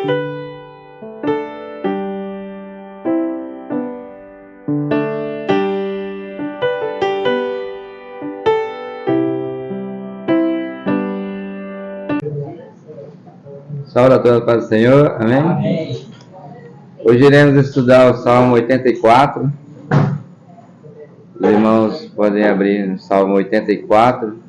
Salve a todos para o Senhor, amém? Amém? Hoje iremos estudar o Salmo 84. Os irmãos podem abrir o Salmo 84.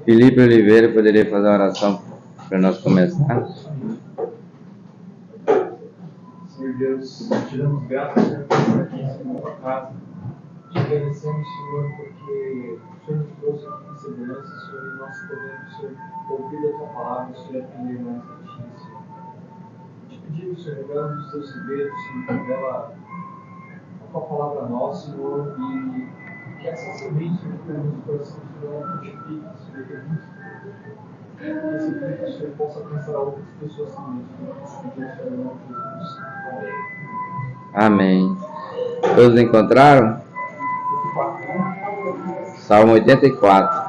Felipe Oliveira poderia fazer uma oração para nós começarmos? Senhor Deus, te damos graças, Senhor, por aqui em tua casa. Te agradecemos, Senhor, porque o Senhor nos trouxe aqui em segurança, Senhor, e nós podemos, Senhor, ouvir a tua palavra, Senhor, aprender mais a ti, Senhor. Te pedimos, Senhor, revela os teus segredos, Senhor, revela a tua palavra a nós, Senhor, e que essa semente, Senhor, que no coração, Senhor, frutifique, Senhor, que esse fruto, Senhor, possa alcançar outras pessoas também, Senhor. Te pedimos, Senhor, em nome de Jesus. Amém. Todos encontraram? Salmo 84.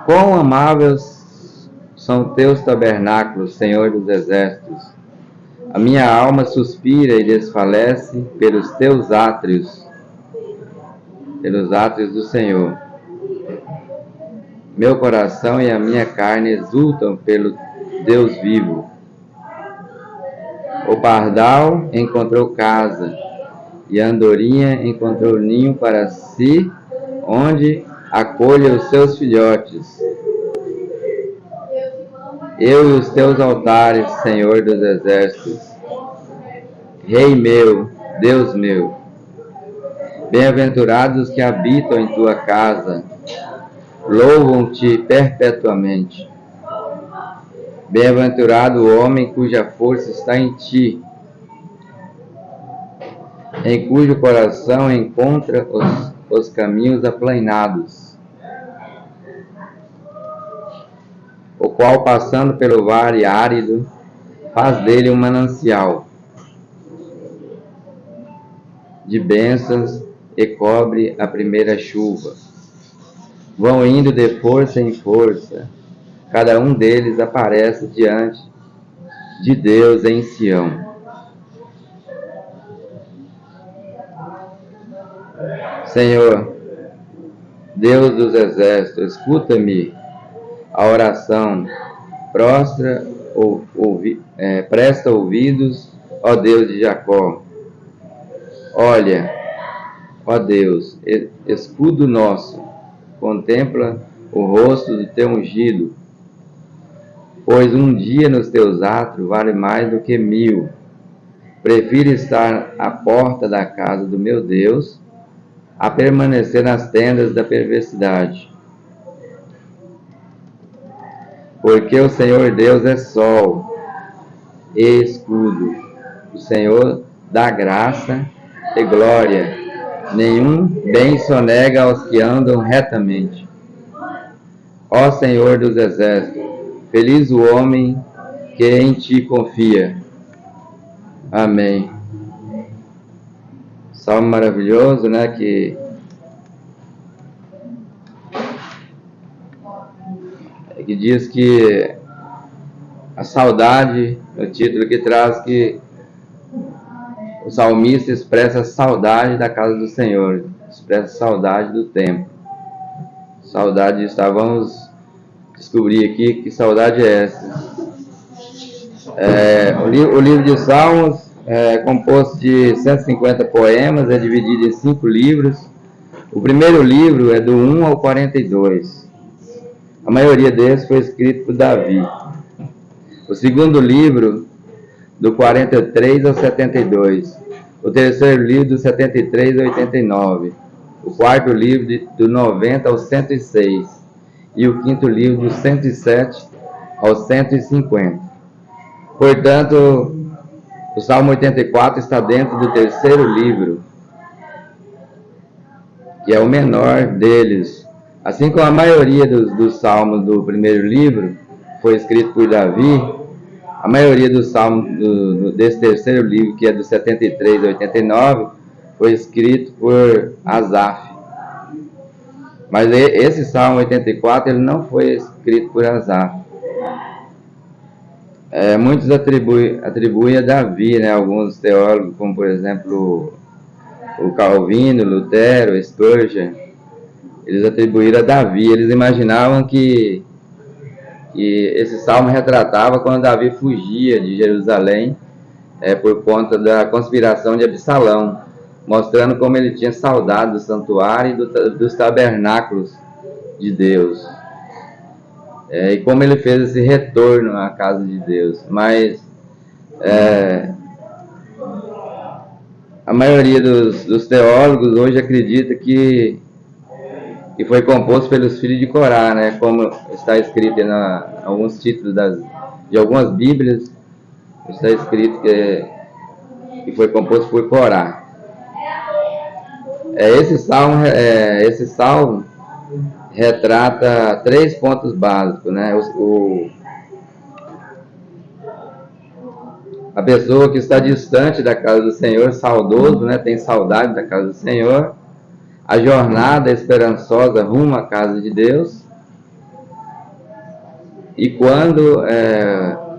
Quão amáveis são teus tabernáculos, Senhor dos exércitos. A minha alma suspira e desfalece pelos teus átrios do Senhor. Meu coração e a minha carne exultam pelo Deus vivo. O pardal encontrou casa, e a andorinha encontrou ninho para si, onde acolhe os seus filhotes. Eu e os teus altares, Senhor dos exércitos, Rei meu, Deus meu. Bem-aventurados os que habitam em tua casa, louvam-te perpetuamente. Bem-aventurado o homem cuja força está em ti, em cujo coração encontra os caminhos aplainados, o qual, passando pelo vale árido, faz dele um manancial de bênçãos e cobre a primeira chuva. Vão indo de força em força, cada um deles aparece diante de Deus em Sião. Senhor, Deus dos exércitos, escuta-me a oração, presta ouvidos, ó Deus de Jacó. Olha, ó Deus, escudo nosso, contempla o rosto do teu ungido, pois um dia nos teus átrios vale mais do que 1000. Prefiro estar à porta da casa do meu Deus a permanecer nas tendas da perversidade. Porque o Senhor Deus é sol e escudo, o Senhor dá graça e glória, nenhum bem sonega aos que andam retamente. Ó Senhor dos exércitos, feliz o homem que em ti confia. Amém. Salmo maravilhoso, né? Que diz que a saudade, o título que traz que o salmista expressa saudade da casa do Senhor, expressa saudade do templo. Saudade de estar. Vamos descobrir aqui que saudade é essa. O livro de Salmos é composto de 150 poemas, é dividido em 5 livros. O primeiro livro é do 1 ao 42. A maioria deles foi escrito por Davi. O segundo livro, do 43 ao 72. O terceiro livro, do 73 ao 89. O quarto livro, do 90 ao 106. E o quinto livro, do 107 ao 150. Portanto, o Salmo 84 está dentro do terceiro livro. que é o menor deles. Assim como a maioria dos salmos do primeiro livro foi escrito por Davi, a maioria dos salmos desse terceiro livro, que é do 73 a 89, foi escrito por Asaf. Mas esse Salmo 84 ele não foi escrito por Asaf. Muitos atribuem a Davi, né? Alguns teólogos, como por exemplo o Calvino, Lutero, Spurgeon, eles atribuíram a Davi. Eles imaginavam que esse salmo retratava quando Davi fugia de Jerusalém por conta da conspiração de Absalão, mostrando como ele tinha saudade do santuário e dos tabernáculos de Deus. E como ele fez esse retorno à casa de Deus. Mas a maioria dos teólogos hoje acredita que foi composto pelos filhos de Corá, né? Como está escrito em alguns títulos de algumas Bíblias, está escrito que foi composto por Corá. Esse salmo retrata 3 pontos básicos, né? A pessoa que está distante da casa do Senhor, saudoso, né? Tem saudade da casa do Senhor. A jornada esperançosa rumo à casa de Deus. E quando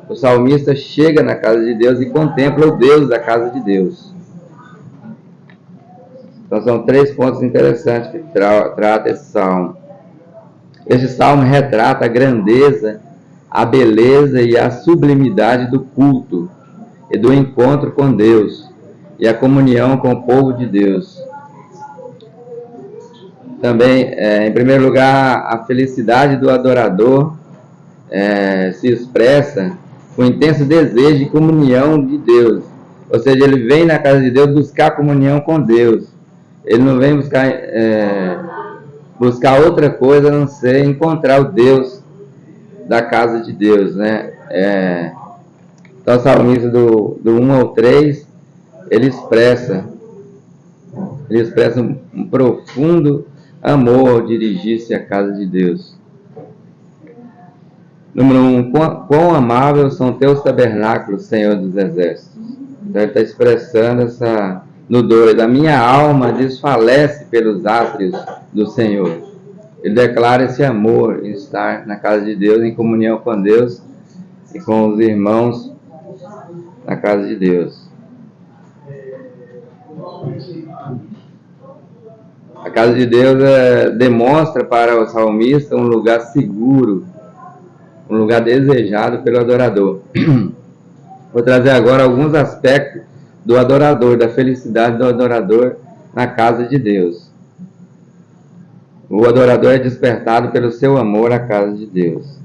o salmista chega na casa de Deus e contempla o Deus da casa de Deus. Então são 3 pontos interessantes que trata esse salmo. Esse salmo retrata a grandeza, a beleza e a sublimidade do culto e do encontro com Deus e a comunhão com o povo de Deus. Também, em primeiro lugar, a felicidade do adorador se expressa com intenso desejo de comunhão de Deus. Ou seja, ele vem na casa de Deus buscar comunhão com Deus. Ele não vem buscar outra coisa a não ser encontrar o Deus da casa de Deus, né? Então, o salmista do 1 ao 3, ele expressa um profundo amor ao dirigir-se à casa de Deus. Número 1, quão amáveis são teus tabernáculos, Senhor dos Exércitos. Então, ele está expressando no 2, a minha alma desfalece pelos átrios do Senhor. Ele declara esse amor em estar na casa de Deus, em comunhão com Deus e com os irmãos na casa de Deus. A casa de Deus demonstra para o salmista um lugar seguro, um lugar desejado pelo adorador. Vou trazer agora alguns aspectos do adorador, da felicidade do adorador na casa de Deus. O adorador é despertado pelo seu amor à casa de Deus.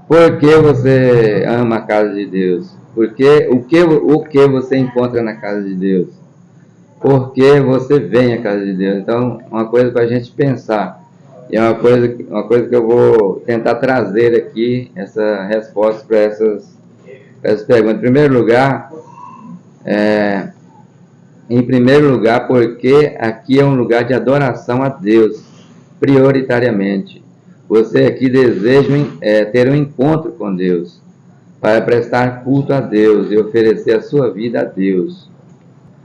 Por que você ama a casa de Deus? O que você encontra na casa de Deus? Por que você vem à casa de Deus? Então, uma coisa para a gente pensar. E é uma coisa que eu vou tentar trazer aqui, essa resposta para essas perguntas. Em primeiro lugar, porque aqui é um lugar de adoração a Deus, prioritariamente. Você aqui deseja ter um encontro com Deus, para prestar culto a Deus e oferecer a sua vida a Deus.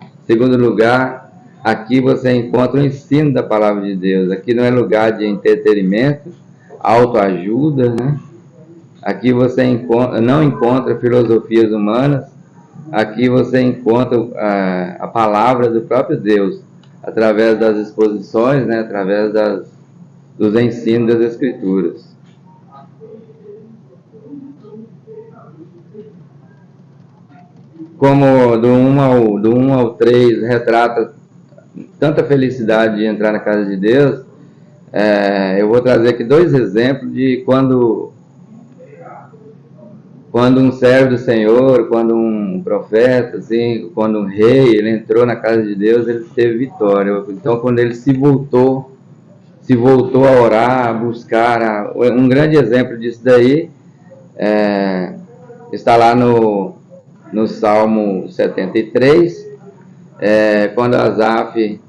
Em segundo lugar, aqui você encontra o ensino da palavra de Deus. Aqui não é lugar de entretenimento, autoajuda, né? Aqui você não encontra filosofias humanas. Aqui você encontra a palavra do próprio Deus, através das exposições, né? Através dos ensinos das Escrituras. Como do 1 ao 3 retrata tanta felicidade de entrar na casa de Deus, eu vou trazer aqui 2 exemplos de quando um servo do Senhor, quando um profeta, assim, quando um rei, ele entrou na casa de Deus, ele teve vitória. Então, quando ele se voltou a orar, a buscar, um grande exemplo disso daí está lá no Salmo 73, quando Asaf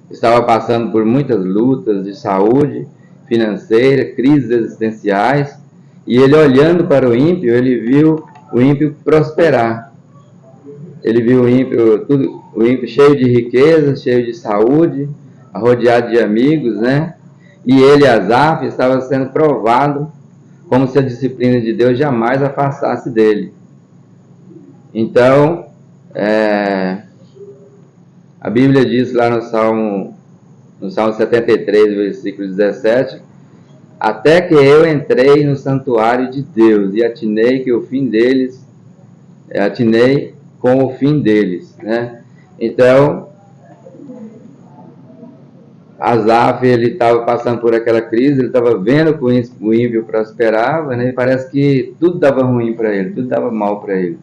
estava passando por muitas lutas de saúde financeira, crises existenciais, e ele olhando para o ímpio, ele viu o ímpio prosperar. Ele viu o ímpio cheio de riqueza, cheio de saúde, rodeado de amigos, né? E ele, Asaf, estava sendo provado como se a disciplina de Deus jamais afastasse dele. Então, a Bíblia diz lá no Salmo 73, versículo 17, até que eu entrei no santuário de Deus e atinei com o fim deles, né? Então, Asaf, ele estava passando por aquela crise, ele estava vendo que o ímpio prosperava, né? E parece que tudo dava ruim para ele, tudo dava mal para ele,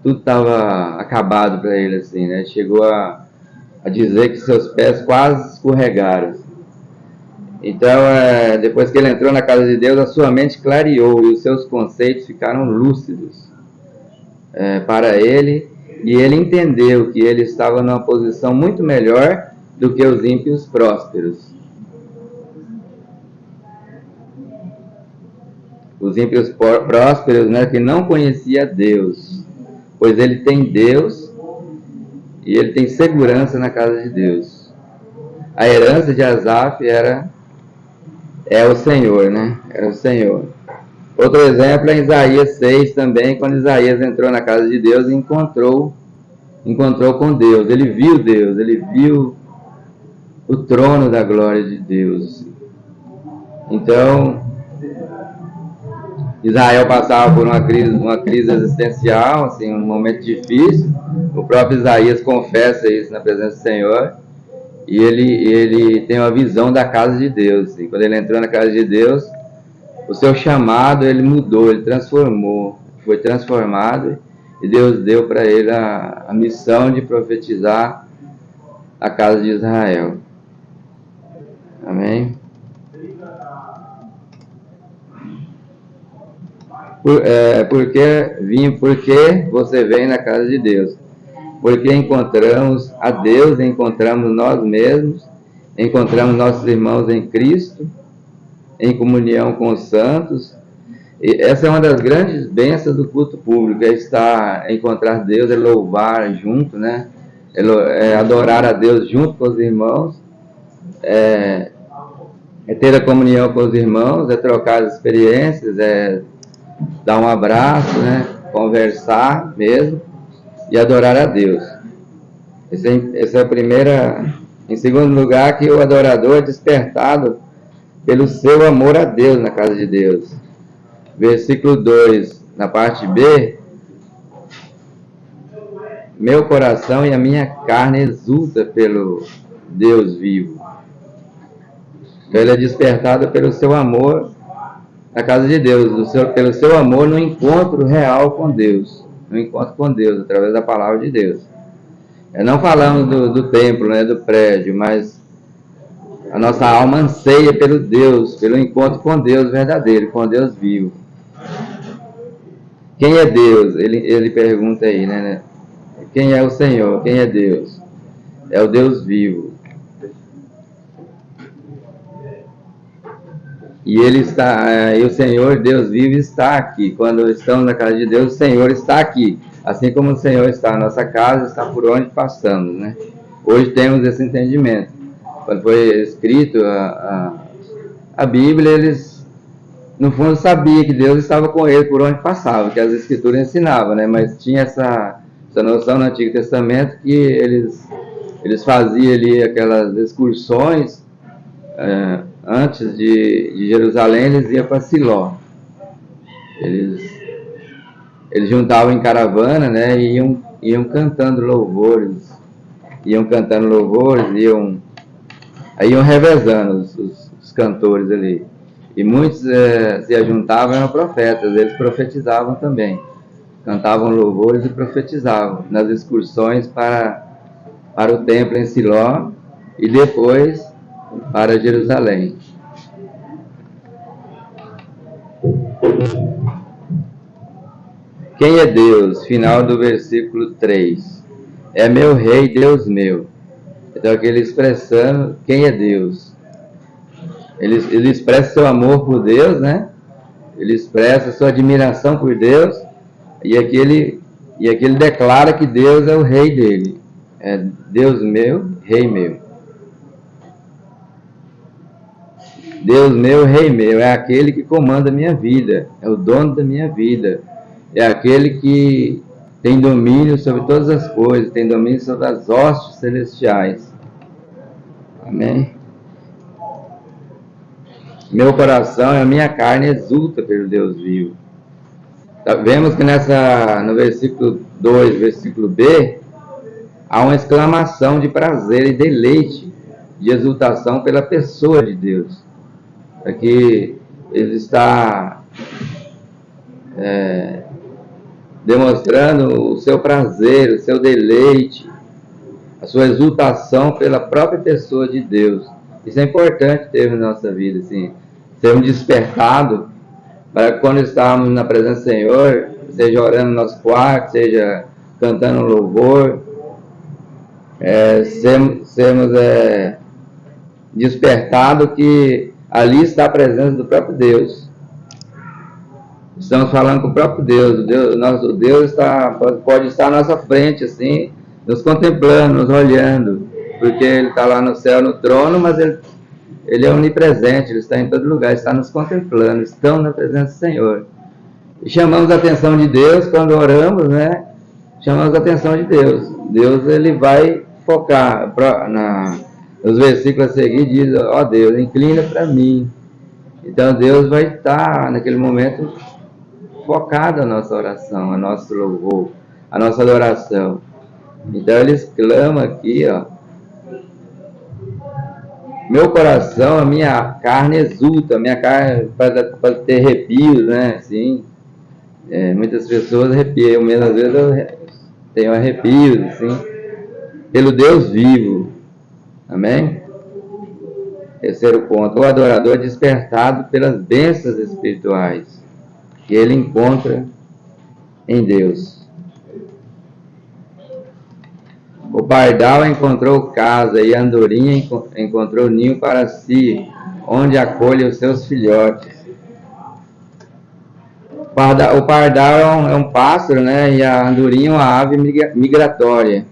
tudo estava acabado para ele, assim, né? Chegou a dizer que seus pés quase escorregaram. Então, depois que ele entrou na casa de Deus, a sua mente clareou e os seus conceitos ficaram lúcidos para ele, e ele entendeu que ele estava numa posição muito melhor do que os ímpios prósperos. Os ímpios prósperos, né, que não conhecia Deus, pois ele tem Deus e ele tem segurança na casa de Deus. A herança de Asaf é o Senhor, né? Era o Senhor. Outro exemplo é Isaías 6 também, quando Isaías entrou na casa de Deus e encontrou com Deus. Ele viu o trono da glória de Deus. Então, Israel passava por uma crise existencial, assim, um momento difícil. O próprio Isaías confessa isso na presença do Senhor. E ele tem uma visão da casa de Deus. Assim. Quando ele entrou na casa de Deus, o seu chamado, ele mudou, ele transformou. Foi transformado e Deus deu para ele a missão de profetizar a casa de Israel. Amém? Porque você vem na casa de Deus? Porque encontramos a Deus, encontramos nós mesmos, encontramos nossos irmãos em Cristo, em comunhão com os santos. E essa é uma das grandes bênçãos do culto público, encontrar Deus, louvar junto, né? Adorar a Deus junto com os irmãos, é ter a comunhão com os irmãos, trocar as experiências, dar um abraço, né? Conversar mesmo e adorar a Deus. Essa é a primeira. Em segundo lugar, que o adorador é despertado pelo seu amor a Deus na casa de Deus. Versículo 2, na parte B, meu coração e a minha carne exulta pelo Deus vivo. Então ele é despertado pelo seu amor na casa de Deus, pelo seu amor no encontro real com Deus, através da palavra de Deus. Não falamos do templo, né, do prédio, mas a nossa alma anseia pelo encontro com Deus verdadeiro, com Deus vivo. Quem é Deus? Ele pergunta aí, né? Quem é o Senhor? Quem é Deus? É o Deus vivo. E o Senhor, Deus vivo, está aqui. Quando estamos na casa de Deus, o Senhor está aqui. Assim como o Senhor está na nossa casa, está por onde passamos, né? Hoje temos esse entendimento. Quando foi escrito a Bíblia, eles, no fundo, sabiam que Deus estava com ele por onde passava, que as Escrituras ensinavam, né? Mas tinha essa noção no Antigo Testamento que eles faziam ali aquelas excursões. Antes de Jerusalém, eles iam para Siló. Eles juntavam em caravana, né? E iam cantando louvores. Iam revezando os cantores ali. E muitos se ajuntavam, eram profetas, eles profetizavam também. Cantavam louvores e profetizavam nas excursões para o templo em Siló e depois para Jerusalém. Quem é Deus? Final do versículo 3. é meu rei, Deus meu. Então aqui ele expressando quem é Deus. Ele expressa seu amor por Deus, né? Ele expressa sua admiração por Deus, e aqui ele declara que Deus é o rei dele. É Deus meu, rei meu. Deus meu, rei meu, é aquele que comanda a minha vida, é o dono da minha vida, é aquele que tem domínio sobre todas as coisas, tem domínio sobre as hostes celestiais. Amém? Meu coração e a minha carne exulta pelo Deus vivo. Vemos que no versículo 2, versículo B, há uma exclamação de prazer e deleite, de exultação pela pessoa de Deus. Aqui ele está demonstrando o seu prazer, o seu deleite, a sua exultação pela própria pessoa de Deus. Isso é importante ter na nossa vida, assim, sermos despertados para que quando estamos na presença do Senhor, seja orando no nosso quarto, seja cantando louvor, sermos despertados que ali está a presença do próprio Deus. Estamos falando com o próprio Deus. Nosso Deus pode estar à nossa frente, assim, nos contemplando, nos olhando, porque Ele está lá no céu, no trono, mas Ele é onipresente, Ele está em todo lugar, está nos contemplando, estão na presença do Senhor. E chamamos a atenção de Deus quando oramos, né? Chamamos a atenção de Deus. Deus, Ele vai focar, nos versículos a seguir, diz, ó Deus, inclina para mim. Então Deus vai estar, naquele momento, focado a nossa oração, a nosso louvor, a nossa adoração. Então ele exclama aqui, ó, meu coração, a minha carne exulta, a minha carne para ter arrepios, né, assim, muitas pessoas arrepiam, eu mesmo às vezes eu tenho arrepios, assim, pelo Deus vivo, amém? Terceiro ponto, o adorador despertado pelas bênçãos espirituais que ele encontra em Deus. O pardal encontrou casa e a andorinha encontrou ninho para si, onde acolhe os seus filhotes. O pardal é um pássaro, né? E a andorinha é uma ave migratória.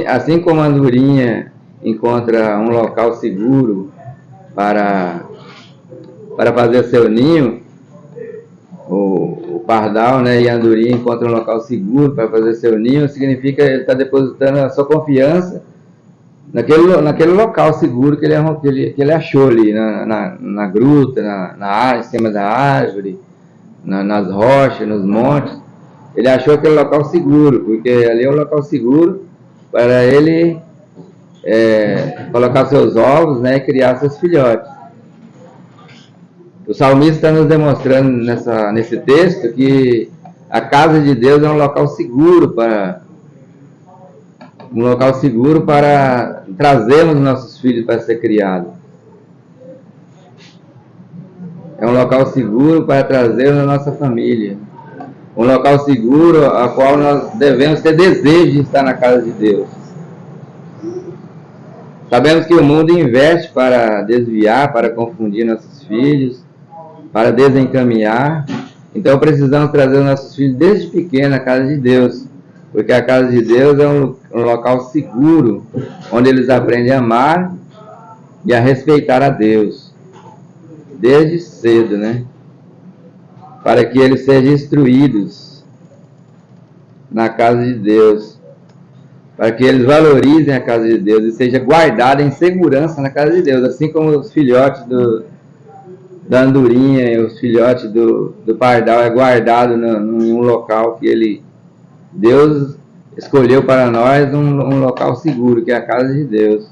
Assim como a andorinha encontra um local seguro para fazer seu ninho, o pardal, né, e a andorinha encontram um local seguro para fazer seu ninho, significa que ele está depositando a sua confiança naquele local seguro que ele achou ali, na gruta, na árvore, em cima da árvore, nas rochas, nos montes. Ele achou aquele local seguro, porque ali é um local seguro para ele colocar seus ovos, né, e criar seus filhotes. O salmista está nos demonstrando nesse texto que a casa de Deus é um local seguro para trazermos nossos filhos para ser criados. É um local seguro para trazermos a nossa família. Um local seguro a qual nós devemos ter desejo de estar na casa de Deus. Sabemos que o mundo investe para desviar, para confundir nossos filhos, para desencaminhar. Então precisamos trazer os nossos filhos desde pequeno à casa de Deus, porque a casa de Deus é um local seguro, onde eles aprendem a amar e a respeitar a Deus, desde cedo, né? Para que eles sejam instruídos na casa de Deus, para que eles valorizem a casa de Deus e seja guardada em segurança na casa de Deus, assim como os filhotes da andorinha e os filhotes do pardal é guardado em um local que Deus escolheu para nós, um local seguro, que é a casa de Deus.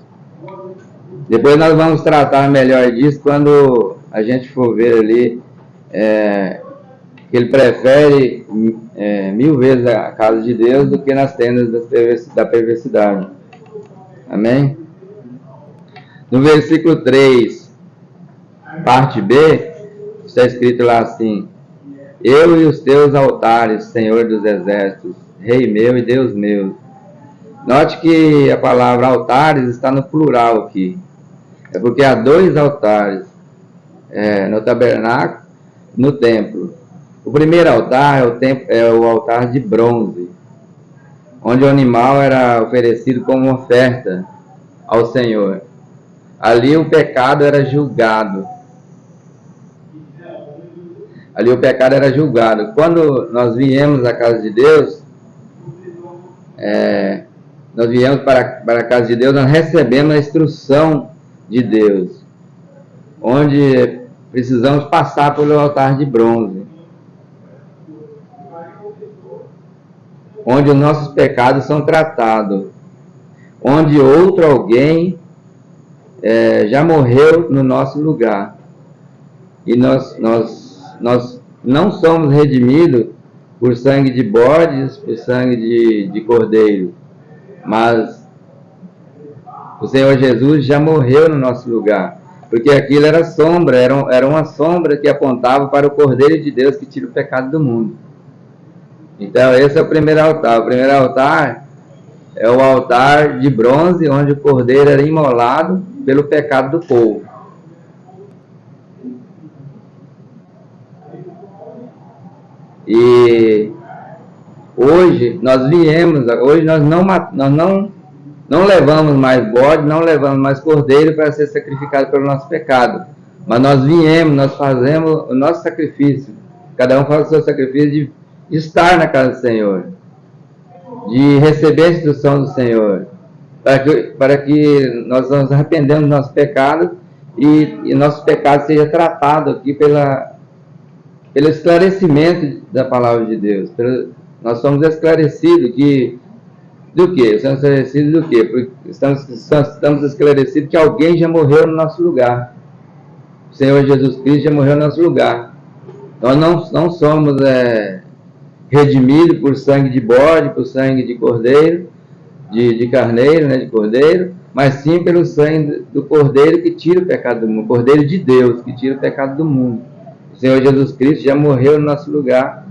Depois nós vamos tratar melhor disso quando a gente for ver ali que ele prefere 1000 vezes a casa de Deus do que nas tendas da perversidade. Amém? No versículo 3, parte B, está escrito lá assim: Eu e os teus altares, Senhor dos exércitos, Rei meu e Deus meu. Note que a palavra altares está no plural aqui. É porque há dois altares no tabernáculo, no templo. O primeiro altar é o altar de bronze, onde o animal era oferecido como oferta ao Senhor. Ali o pecado era julgado. Ali o pecado era julgado. Quando nós viemos à casa de Deus, nós viemos para a casa de Deus, nós recebemos a instrução de Deus, onde precisamos passar pelo altar de bronze, onde os nossos pecados são tratados, onde outro alguém já morreu no nosso lugar. E nós não somos redimidos por sangue de bodes, por sangue de cordeiro, mas o Senhor Jesus já morreu no nosso lugar, porque aquilo era sombra, era uma sombra que apontava para o Cordeiro de Deus que tira o pecado do mundo. Então esse é o primeiro altar. O primeiro altar é o altar de bronze, onde o cordeiro era imolado pelo pecado do povo. E hoje nós não levamos mais bode, não levamos mais cordeiro para ser sacrificado pelo nosso pecado. Mas nós fazemos o nosso sacrifício. Cada um faz o seu sacrifício de estar na casa do Senhor, de receber a instrução do Senhor, para que nós nos arrependemos dos nossos pecados e nosso pecado seja tratado aqui pelo esclarecimento da palavra de Deus. Nós somos esclarecidos do quê? Somos esclarecidos do quê? Porque estamos esclarecidos que alguém já morreu no nosso lugar. O Senhor Jesus Cristo já morreu no nosso lugar. Nós não somos redimidos por sangue de bode, por sangue de cordeiro, de carneiro, né, de cordeiro, mas sim pelo sangue do cordeiro que tira o pecado do mundo, cordeiro de Deus que tira o pecado do mundo. O Senhor Jesus Cristo já morreu no nosso lugar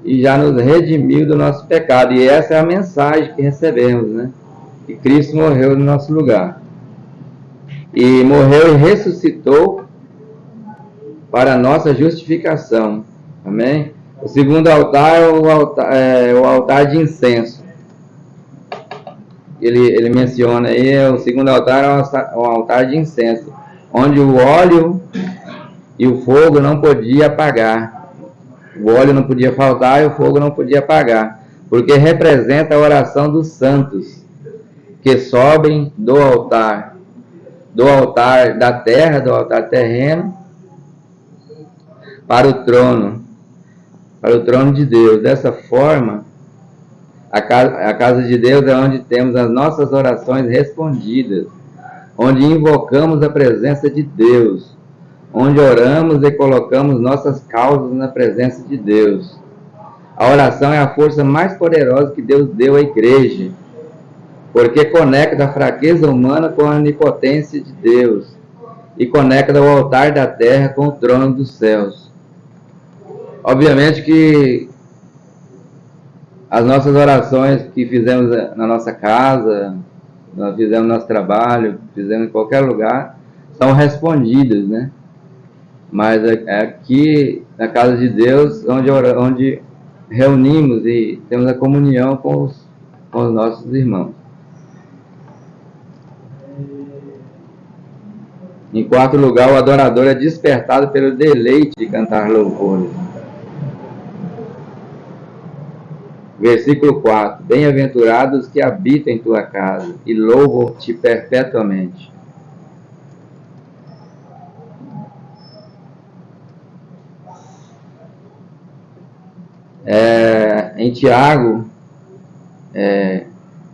e já nos redimiu do nosso pecado. E essa é a mensagem que recebemos, né? Que Cristo morreu no nosso lugar. E morreu e ressuscitou para a nossa justificação. Amém? O segundo altar é o altar de incenso. Ele menciona aí, o segundo altar é o altar de incenso, onde o óleo e o fogo não podia apagar. O óleo não podia faltar e o fogo não podia apagar, porque representa a oração dos santos que sobem do altar da terra, do altar terreno, para o trono de Deus. Dessa forma, a casa de Deus é onde temos as nossas orações respondidas, onde invocamos a presença de Deus, onde oramos e colocamos nossas causas na presença de Deus. A oração é a força mais poderosa que Deus deu à igreja, porque conecta a fraqueza humana com a onipotência de Deus e conecta o altar da terra com o trono dos céus. Obviamente que as nossas orações que fizemos na nossa casa, nós fizemos no nosso trabalho, fizemos em qualquer lugar, são respondidas, né? Mas é aqui na casa de Deus onde reunimos e temos a comunhão com os nossos irmãos. Em quarto lugar, o adorador é despertado pelo deleite de cantar louvores. Versículo 4. Bem-aventurados que habitam em tua casa e louvam-te perpetuamente. Em Tiago,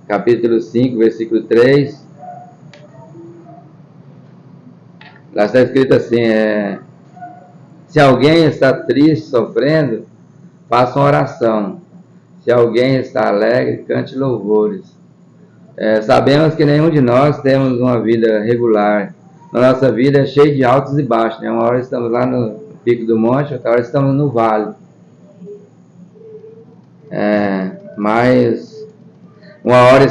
capítulo 5, versículo 3, lá está escrito assim, se alguém está triste, sofrendo, faça uma oração. Se alguém está alegre, cante louvores. Sabemos que nenhum de nós temos uma vida regular. A nossa vida é cheia de altos e baixos, né? Uma hora estamos lá no pico do monte, outra hora estamos no vale. Mas uma hora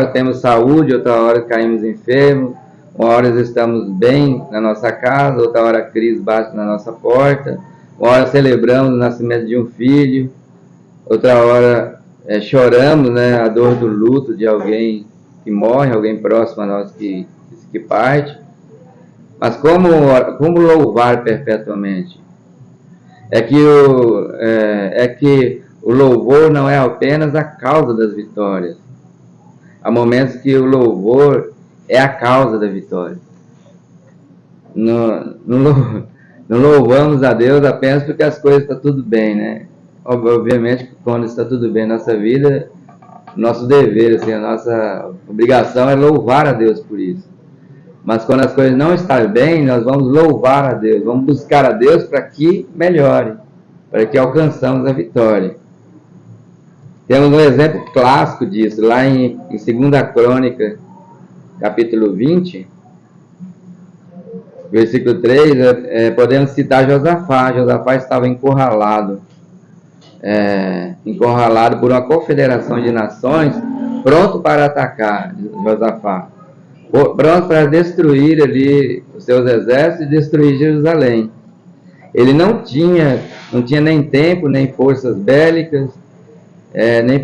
temos saúde, outra hora caímos enfermos, uma hora estamos bem na nossa casa, outra hora a crise bate na nossa porta, uma hora celebramos o nascimento de um filho, outra hora choramos, né, a dor do luto de alguém que morre, alguém próximo a nós que parte. Mas como louvar perpetuamente? É que o louvor não é apenas a causa das vitórias. Há momentos que o louvor é a causa da vitória. Não louvamos a Deus apenas porque as coisas estão tudo bem, né? Obviamente que quando está tudo bem na nossa vida, nosso dever, assim, a nossa obrigação é louvar a Deus por isso. Mas quando as coisas não estão bem, nós vamos louvar a Deus, vamos buscar a Deus para que melhore, para que alcançamos a vitória. Temos um exemplo clássico disso, lá em 2 Crônica, capítulo 20, versículo 3, podemos citar Josafá. Josafá estava encurralado por uma confederação de nações, pronto para atacar Josafá, pronto para destruir ali os seus exércitos e destruir Jerusalém. Ele não tinha nem tempo, nem forças bélicas, nem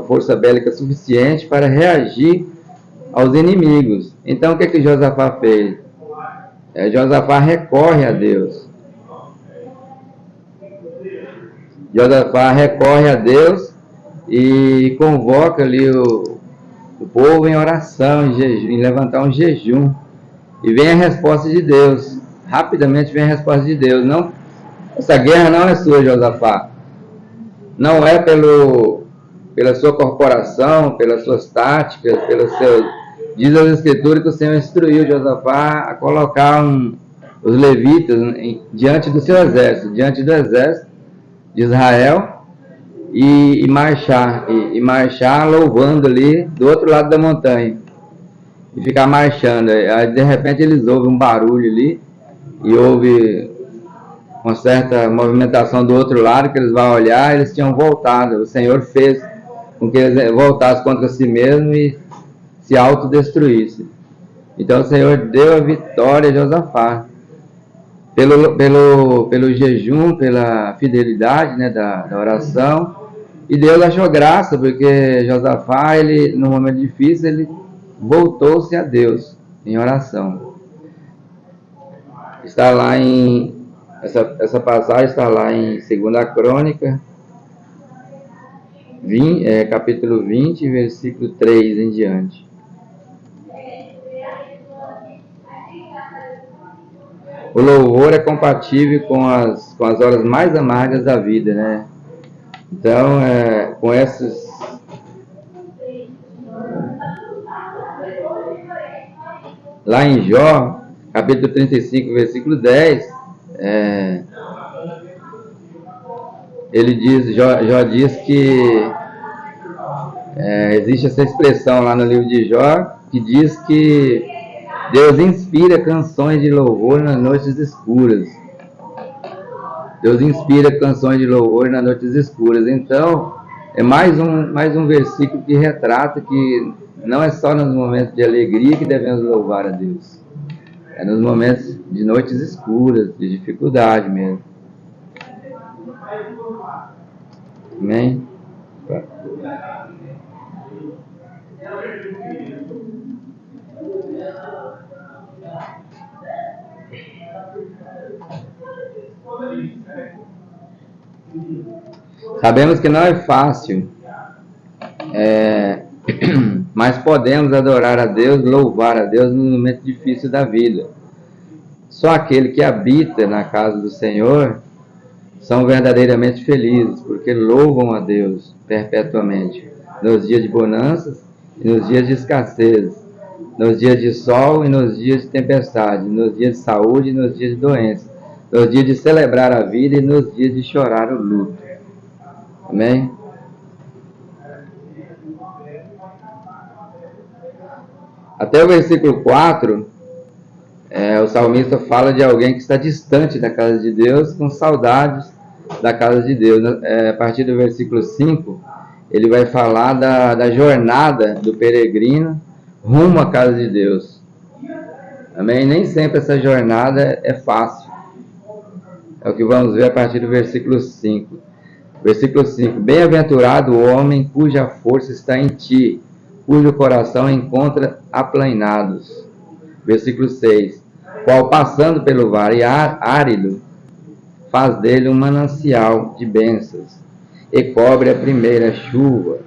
força bélica suficiente para reagir aos inimigos. Então o que Josafá fez? Josafá recorre a Deus. Josafá recorre a Deus e convoca ali o povo em oração, em levantar um jejum. E vem a resposta de Deus. Rapidamente vem a resposta de Deus. Não, essa guerra não é sua, Josafá. Não é pela sua corporação, pelas suas táticas, pelos seus... Diz as Escrituras que o Senhor instruiu Josafá a colocar os levitas diante do seu exército, diante do exército de Israel, e marchar louvando ali do outro lado da montanha. E ficar marchando. Aí de repente eles ouvem um barulho ali, e houve uma certa movimentação do outro lado, que eles vão olhar, eles tinham voltado. O Senhor fez com que eles voltassem contra si mesmos e se autodestruíssem. Então o Senhor deu a vitória a Josafá. Pelo jejum, pela fidelidade, né, da oração. E Deus achou graça, porque Josafá, no momento difícil, ele voltou-se a Deus em oração. Está lá essa passagem está lá em 2 Crônica, capítulo 20, versículo 3 em diante. O louvor é compatível com as horas mais amargas da vida, né? Então, com esses... Lá em Jó, capítulo 35, versículo 10, Jó diz que existe essa expressão lá no livro de Jó, que diz que Deus inspira canções de louvor nas noites escuras. Deus inspira canções de louvor nas noites escuras. Então, é mais um versículo que retrata que não é só nos momentos de alegria que devemos louvar a Deus. É nos momentos de noites escuras, de dificuldade mesmo. Amém? Sabemos que não é fácil, mas podemos adorar a Deus, louvar a Deus no momento difícil da vida. Só aquele que habita na casa do Senhor são verdadeiramente felizes, porque louvam a Deus perpetuamente, nos dias de bonanças e nos dias de escassez, nos dias de sol e nos dias de tempestade, nos dias de saúde e nos dias de doença, nos dias de celebrar a vida e nos dias de chorar o luto. Amém? Até o versículo 4 O salmista fala de alguém que está distante da casa de Deus, com saudades da casa de Deus. A partir do versículo 5, ele vai falar da jornada do peregrino rumo à casa de Deus. Amém? Nem sempre essa jornada é fácil. É o que vamos ver a partir do versículo 5. Versículo 5. Bem-aventurado o homem cuja força está em ti, cujo coração encontra aplainados. Versículo 6. Qual passando pelo vale árido, faz dele um manancial de bênçãos e cobre a primeira chuva.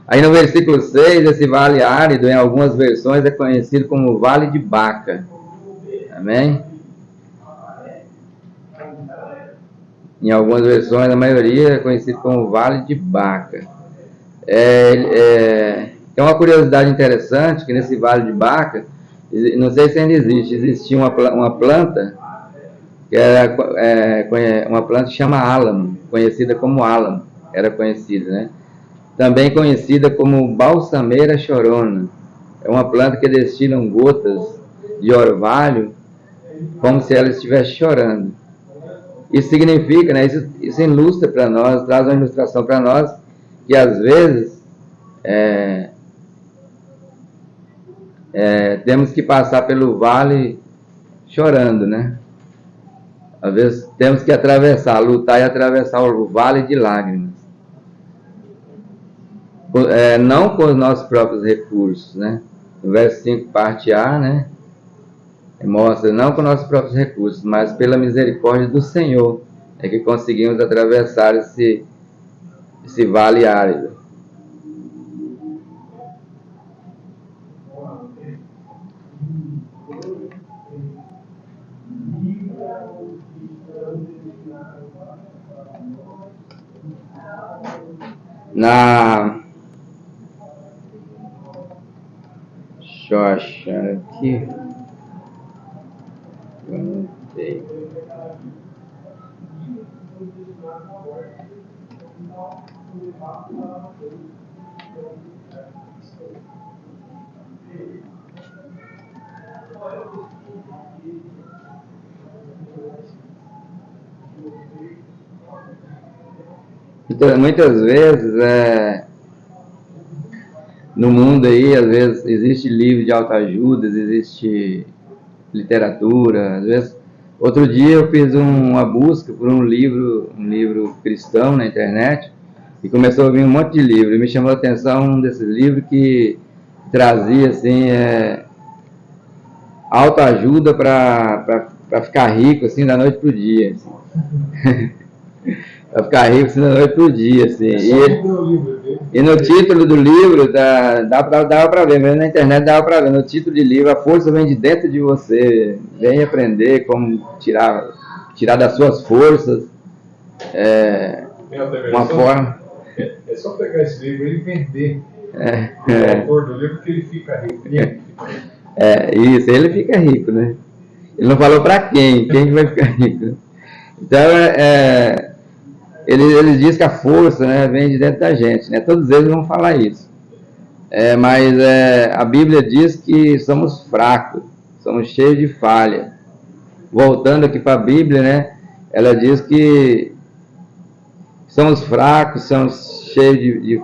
Aí no versículo 6, esse vale árido, em algumas versões, é conhecido como Vale de Baca. Amém? Em algumas versões, a maioria é conhecido como Vale de Baca. Tem uma curiosidade interessante, que nesse Vale de Baca, não sei se ainda existe, existia uma planta, que era uma planta que chama álamo, conhecida como álamo, era conhecida, né? Também conhecida como balsameira chorona. É uma planta que destilam gotas de orvalho, como se ela estivesse chorando. Isso significa, né, isso ilustra para nós, traz uma ilustração para nós, que às vezes temos que passar pelo vale chorando, né? Às vezes temos que lutar e atravessar o vale de lágrimas. Não com os nossos próprios recursos, né? No verso 5, parte A, né? Mostra, não com nossos próprios recursos, mas pela misericórdia do Senhor, é que conseguimos atravessar esse vale árido. Deixa eu achar aqui. Então, muitas vezes, no mundo aí, às vezes, existe livro de autoajuda, existe literatura, às vezes. Outro dia eu fiz uma busca por um livro cristão na internet, e começou a vir um monte de livros. Me chamou a atenção um desses livros que trazia, assim, autoajuda para ficar rico, assim, da noite pro dia, assim. Para ficar rico, assim, da noite pro dia, assim. E no título do livro, dava para ver, mesmo na internet dava para ver, no título do livro, a força vem de dentro de você, vem aprender como tirar das suas forças, uma forma... É só pegar esse livro e vender o autor do livro que ele fica rico. Isso, ele fica rico, né? Ele não falou para quem vai ficar rico. Então, ele diz que a força, né, vem de dentro da gente, né? Todos eles vão falar isso. Mas a Bíblia diz que somos fracos, somos cheios de falha. Voltando aqui para a Bíblia, né? Ela diz que somos fracos, somos cheios de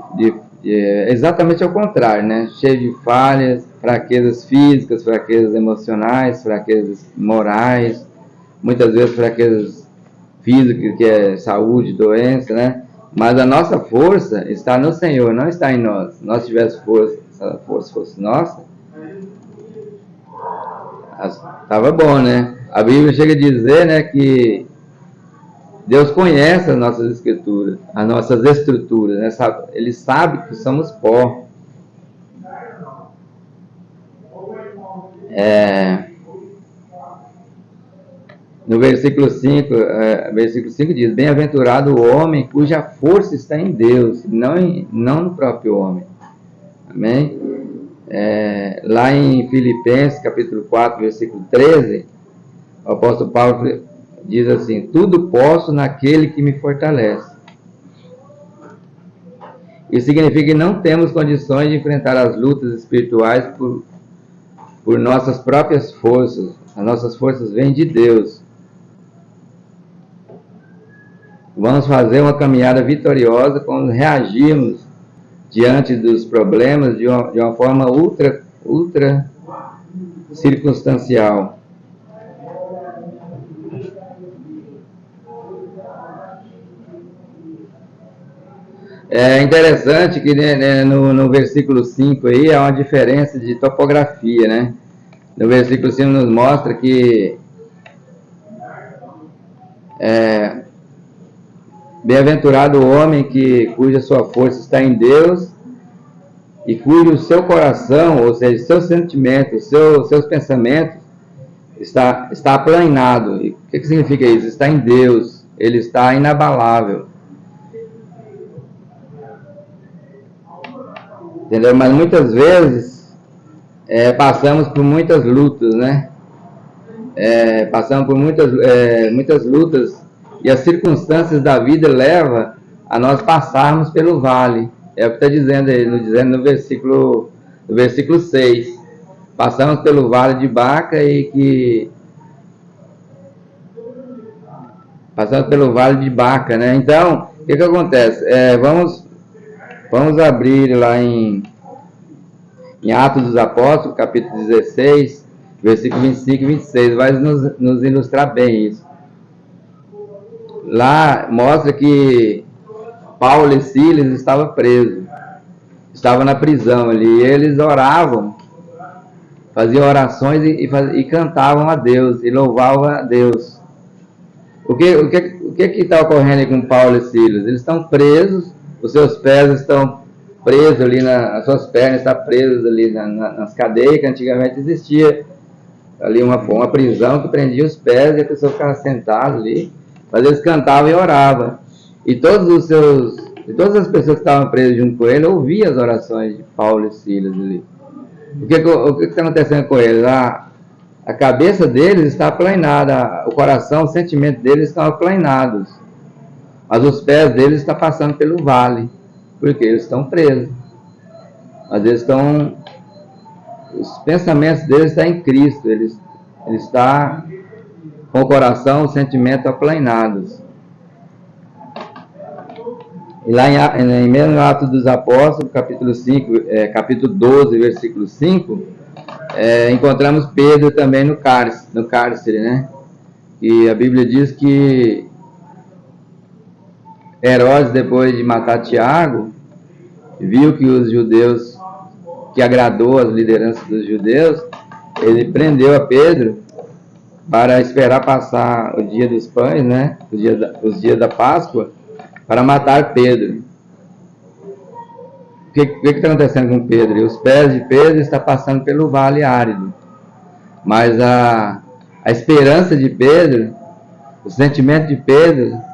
exatamente ao contrário, né? Cheios de falhas, fraquezas físicas, fraquezas emocionais, fraquezas morais, muitas vezes fraquezas físicas, que é saúde, doença, né? Mas a nossa força está no Senhor, não está em nós. Se nós tivéssemos força, se a força fosse nossa, estava bom, né? A Bíblia chega a dizer, né, que Deus conhece as nossas escrituras, as nossas estruturas, né? Ele sabe que somos pó. No versículo 5 diz: bem-aventurado o homem cuja força está em Deus, não no próprio homem. Amém? Lá em Filipenses, capítulo 4, versículo 13, o apóstolo Paulo diz assim: tudo posso naquele que me fortalece. Isso significa que não temos condições de enfrentar as lutas espirituais por nossas próprias forças. As nossas forças vêm de Deus. Vamos fazer uma caminhada vitoriosa quando reagirmos diante dos problemas de uma forma ultra circunstancial. É interessante que, né, no versículo 5 aí há uma diferença de topografia, né? No versículo 5 nos mostra que bem-aventurado o homem cuja sua força está em Deus e cujo seu coração, ou seja, seus sentimentos, seus pensamentos está aplanado. E o que significa isso? Está em Deus, ele está inabalável. Entendeu? Mas muitas vezes passamos por muitas lutas, né? Passamos por muitas lutas e as circunstâncias da vida levam a nós passarmos pelo vale. É o que está dizendo aí, no versículo 6. Passamos pelo vale de Baca passamos pelo vale de Baca, né? Então, o que acontece? Vamos abrir lá em Atos dos Apóstolos, capítulo 16, versículo 25 e 26. Vai nos ilustrar bem isso. Lá mostra que Paulo e Silas estavam presos. Estavam na prisão ali. E eles oravam, faziam orações e cantavam a Deus, e louvavam a Deus. O que está ocorrendo aí com Paulo e Silas? Eles estão presos. Os seus pés estão presos ali, as suas pernas estão presas ali nas cadeias, que antigamente existia ali uma prisão que prendia os pés e a pessoa ficava sentada ali, mas eles cantavam e oravam. E todas as pessoas que estavam presas junto com ele ouviam as orações de Paulo e Silas ali. O que está acontecendo com eles? A cabeça deles está aplanada, o coração, o sentimento deles estão aplanados. Mas os pés deles estão passando pelo vale, porque eles estão presos. Mas os pensamentos deles estão em Cristo, eles estão com o coração, o sentimento aplanados. E lá em mesmo Atos dos Apóstolos, capítulo 12, versículo 5, encontramos Pedro também no cárcere, né? E a Bíblia diz que Herodes, depois de matar Tiago, viu que os judeus, que agradou as lideranças dos judeus, ele prendeu a Pedro para esperar passar o dia dos pães, né? Os dias da Páscoa, para matar Pedro. O que está acontecendo com Pedro? E os pés de Pedro estão passando pelo vale árido. Mas a esperança de Pedro, o sentimento de Pedro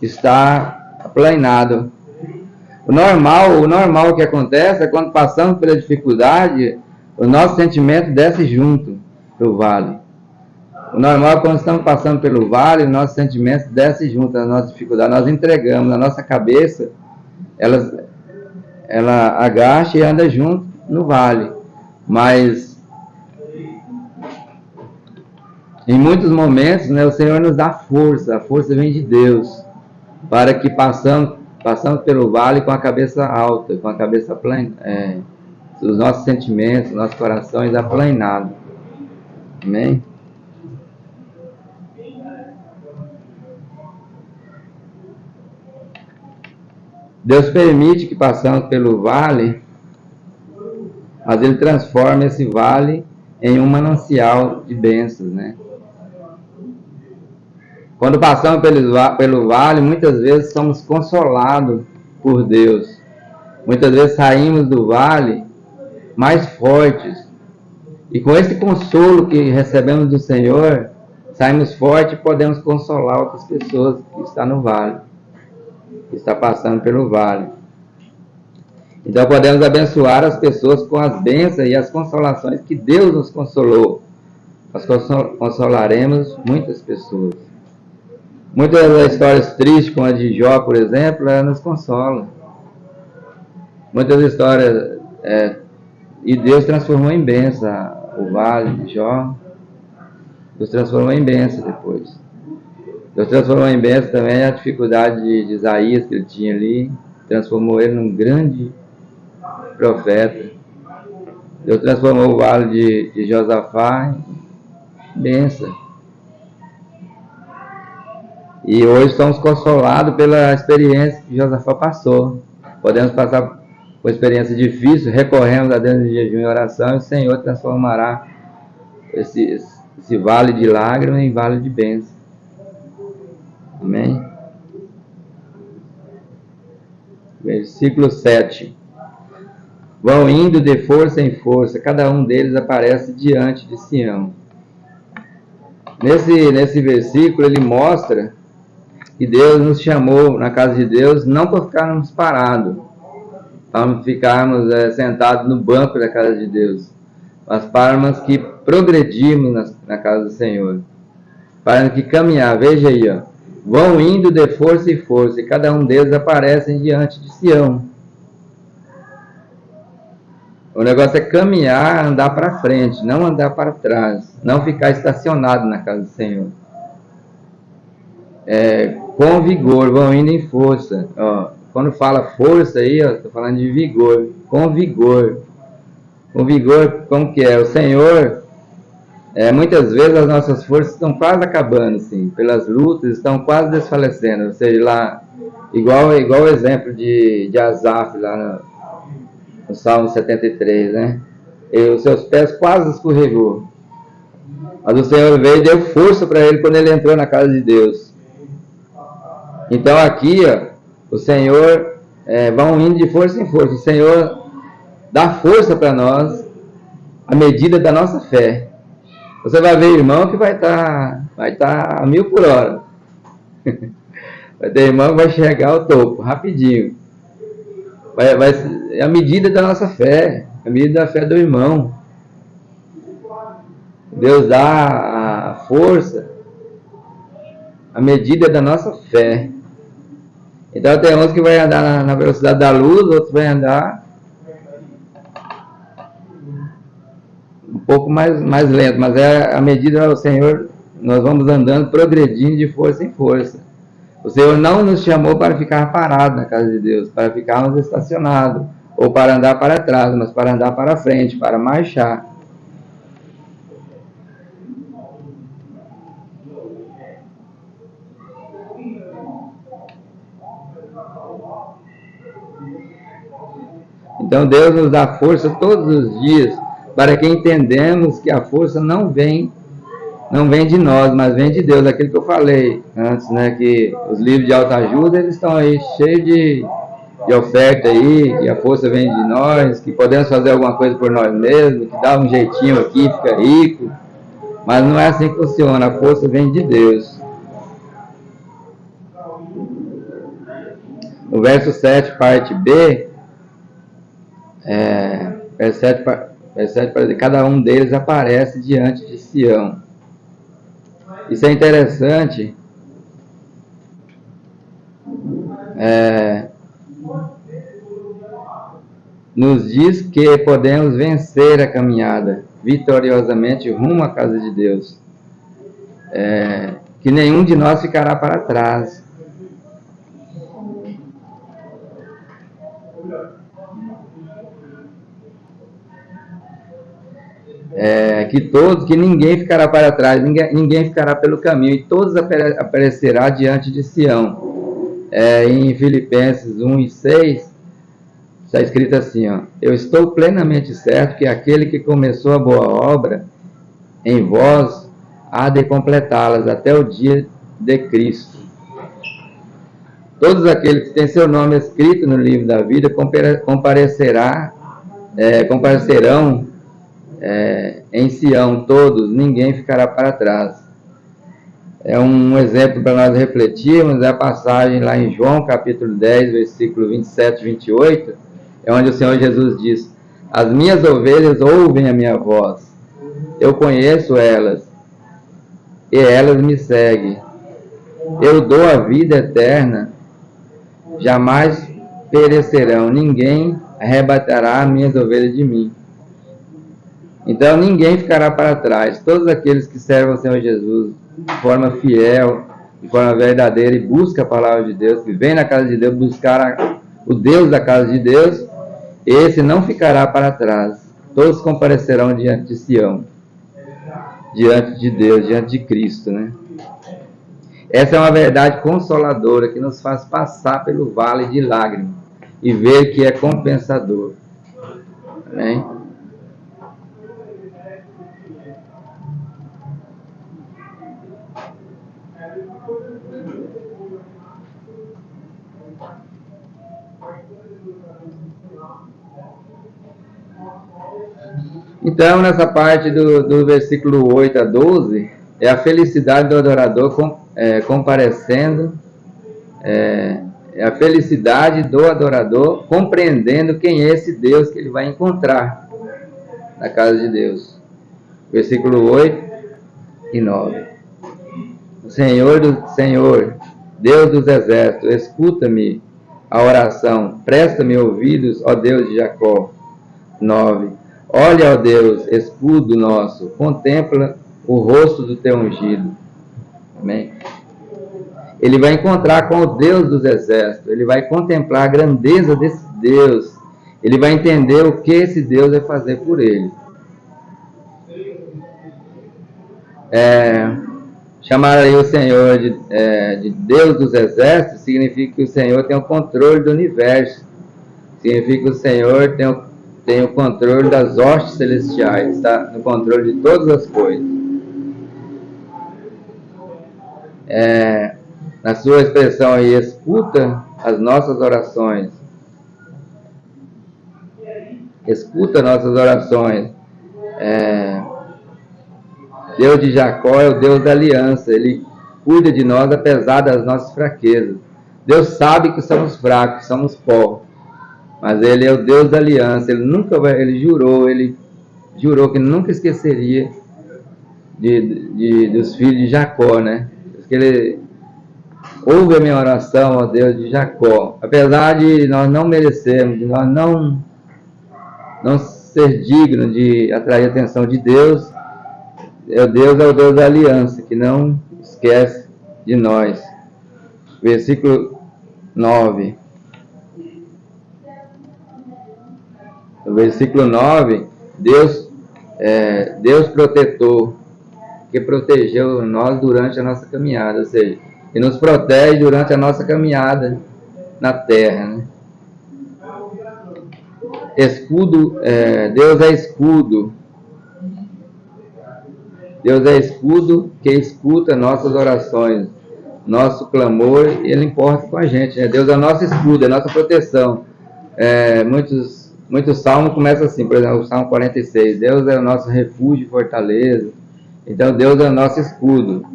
está aplanado. O normal que acontece é quando passamos pela dificuldade, o nosso sentimento desce junto para o vale. O normal é quando estamos passando pelo vale, o nosso sentimento desce junto à nossa dificuldade. Nós entregamos, a nossa cabeça, ela agacha e anda junto no vale. Mas em muitos momentos, né, o Senhor nos dá força, a força vem de Deus, para que passamos pelo vale com a cabeça alta, com a cabeça os nossos sentimentos, nossos corações aplanados. Amém? Deus permite que passamos pelo vale, mas Ele transforma esse vale em um manancial de bênçãos, né? Quando passamos pelo vale, muitas vezes somos consolados por Deus. Muitas vezes saímos do vale mais fortes. E com esse consolo que recebemos do Senhor, saímos fortes e podemos consolar outras pessoas que estão no vale, que estão passando pelo vale. Então podemos abençoar as pessoas com as bênçãos e as consolações que Deus nos consolou. Nós consolaremos muitas pessoas. Muitas das histórias tristes, como a de Jó, por exemplo, ela nos consola. Muitas histórias, e Deus transformou em bênção o vale de Jó, Deus transformou em bênção depois. Deus transformou em bênção também a dificuldade de Isaías que ele tinha ali, transformou ele num grande profeta. Deus transformou o vale de Josafá em bênção. E hoje somos consolados pela experiência que Josafá passou. Podemos passar por experiência difícil, recorremos a Deus em jejum e oração, e o Senhor transformará esse vale de lágrimas em vale de bênção. Amém? Versículo 7. Vão indo de força em força, cada um deles aparece diante de Sião. Nesse versículo ele mostra que Deus nos chamou na casa de Deus não para ficarmos parados, para ficarmos sentados no banco da casa de Deus, mas para que progredirmos na casa do Senhor, para que caminhar. Veja aí, ó, vão indo de força em força, e cada um deles aparece diante de Sião. O negócio é caminhar, andar para frente, não andar para trás, não ficar estacionado na casa do Senhor. Com vigor, vão indo em força. Ó, quando fala força aí, estou falando de vigor. Com vigor. Com vigor, como que é? O Senhor, muitas vezes as nossas forças estão quase acabando, assim, pelas lutas, estão quase desfalecendo. Ou seja, lá, igual o exemplo de Asaf, lá no Salmo 73, né? E os seus pés quase escorregou. Mas o Senhor veio e deu força para ele quando ele entrou na casa de Deus. Então aqui, ó, o Senhor vão indo de força em força. O Senhor dá força para nós à medida da nossa fé. Você vai ver irmão que vai estar a 1000 por hora. Vai ter irmão que vai chegar ao topo, rapidinho. É a medida da nossa fé, a medida da fé do irmão. Deus dá a força à medida da nossa fé. Então tem uns que vai andar na velocidade da luz, outros vai andar um pouco mais lento, mas a medida do Senhor, nós vamos andando, progredindo de força em força. O Senhor não nos chamou para ficar parados na casa de Deus, para ficarmos estacionados, ou para andar para trás, mas para andar para frente, para marchar. Então Deus nos dá força todos os dias, para que entendamos que a força não vem de nós, mas vem de Deus. Aquilo que eu falei antes, né, que os livros de autoajuda, eles estão aí cheios de oferta aí, que a força vem de nós, que podemos fazer alguma coisa por nós mesmos, que dá um jeitinho aqui, fica rico. Mas não é assim que funciona, a força vem de Deus. No verso 7, parte B, verso 7, para dizer, cada um deles aparece diante de Sião. Isso é interessante. Nos diz que podemos vencer a caminhada vitoriosamente rumo à casa de Deus. Que nenhum de nós ficará para trás. Que ninguém ficará para trás, ninguém ficará pelo caminho, e todos aparecerá diante de Sião. Em Filipenses 1 e 6, está escrito assim, ó, eu estou plenamente certo que aquele que começou a boa obra em vós há de completá-las até o dia de Cristo. Todos aqueles que têm seu nome escrito no livro da vida comparecerão em Sião, todos, ninguém ficará para trás. Um exemplo para nós refletirmos é a passagem lá em João capítulo 10, versículo 27 e 28, onde o Senhor Jesus diz, as minhas ovelhas ouvem a minha voz, eu conheço elas, e elas me seguem. Eu dou a vida eterna, jamais perecerão, ninguém arrebatará as minhas ovelhas de mim. Então ninguém ficará para trás. Todos aqueles que servem ao Senhor Jesus de forma fiel, de forma verdadeira e buscam a palavra de Deus, que vem na casa de Deus buscar o Deus da casa de Deus, esse não ficará para trás. Todos comparecerão diante de Sião, diante de Deus, diante de Cristo, né? Essa é uma verdade consoladora que nos faz passar pelo vale de lágrimas e ver que é compensador. Amém? Então, nessa parte do versículo 8 a 12, é a felicidade do adorador comparecendo, é a felicidade do adorador compreendendo quem é esse Deus que ele vai encontrar na casa de Deus. Versículo 8 e 9. O Senhor, Deus dos exércitos, escuta-me a oração, presta-me ouvidos, ó Deus de Jacó. 9. Olha, ó Deus, escudo nosso, contempla o rosto do teu ungido. Amém? Ele vai encontrar com o Deus dos exércitos, ele vai contemplar a grandeza desse Deus, ele vai entender o que esse Deus vai fazer por ele. Chamar aí o Senhor de Deus dos exércitos significa que o Senhor tem o controle do universo, significa que o Senhor tem o controle das hostes celestiais, está no controle de todas as coisas. Na sua expressão aí, escuta as nossas orações. Escuta nossas orações. Deus de Jacó é o Deus da aliança. Ele cuida de nós apesar das nossas fraquezas. Deus sabe que somos fracos, somos pó. Mas Ele é o Deus da aliança. Ele jurou que nunca esqueceria dos filhos de Jacó, né? Porque Ele ouve a minha oração, ó Deus de Jacó. Apesar de nós não merecermos, de nós não ser dignos de atrair a atenção de Deus, Deus é o Deus da aliança, que não esquece de nós. Versículo 9. No versículo 9, Deus protetor, que protegeu nós durante a nossa caminhada, ou seja, que nos protege durante a nossa caminhada na terra, né? Escudo, Deus é escudo. Deus é escudo que escuta nossas orações, nosso clamor, Ele importa com a gente, né? Deus é nosso escudo, é nossa proteção. Muitos salmos começam assim, por exemplo, o Salmo 46, Deus é o nosso refúgio e fortaleza. Então, Deus é o nosso escudo.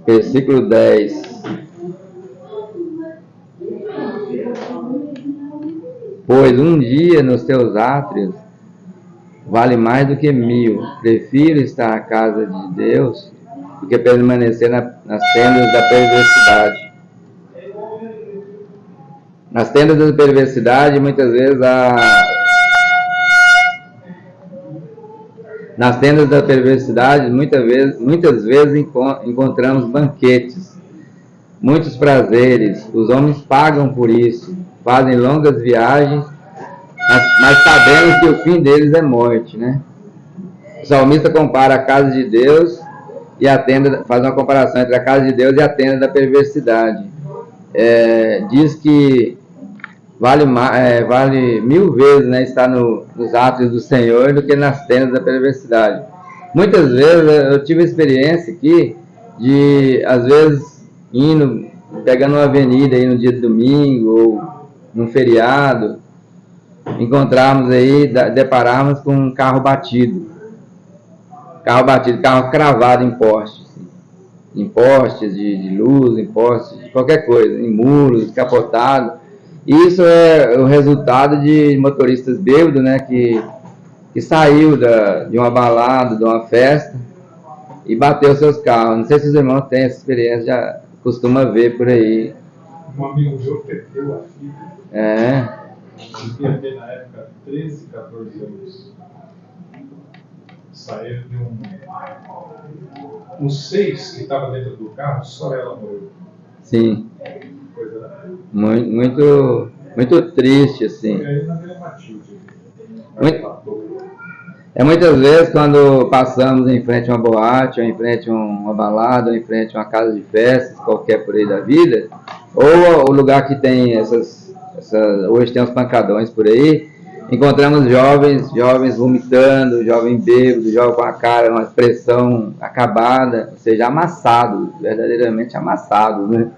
Versículo 10. Pois um dia nos teus átrios vale mais do que 1000. Prefiro estar na casa de Deus do que permanecer nas tendas da perversidade. Nas tendas da perversidade, muitas vezes nas tendas da perversidade, muitas vezes encontramos banquetes, muitos prazeres. Os homens pagam por isso, fazem longas viagens, mas sabemos que o fim deles é morte, né? O salmista compara a casa de Deus e a tenda, faz uma comparação entre a casa de Deus e a tenda da perversidade. Diz que vale 1000 vezes, né, estar nos átrios do Senhor do que nas tendas da perversidade. Muitas vezes eu tive a experiência aqui de, às vezes, pegando uma avenida aí no dia de domingo ou num feriado, depararmos com um carro batido. Carro cravado em postes. Em postes de luz, em postes de qualquer coisa, em muros, capotado. Isso é o resultado de motoristas bêbados, né, que saiu de uma balada, de uma festa e bateu seus carros. Não sei se os irmãos têm essa experiência, já costuma ver por aí. Um amigo meu perdeu a filha. Devia ter na época 13, 14 anos. Saíram de uns 6 que estavam dentro do carro, só ela morreu. Sim. Coisa... Muito triste, assim. Foi aí na Vila Matilde. Muitas vezes quando passamos em frente a uma boate, ou em frente a uma balada, ou em frente a uma casa de festas, qualquer por aí da vida, ou o lugar que tem hoje tem uns pancadões por aí, encontramos jovens vomitando, jovem bêbado, jovem com a cara, uma expressão acabada, ou seja, amassado, verdadeiramente amassado, né?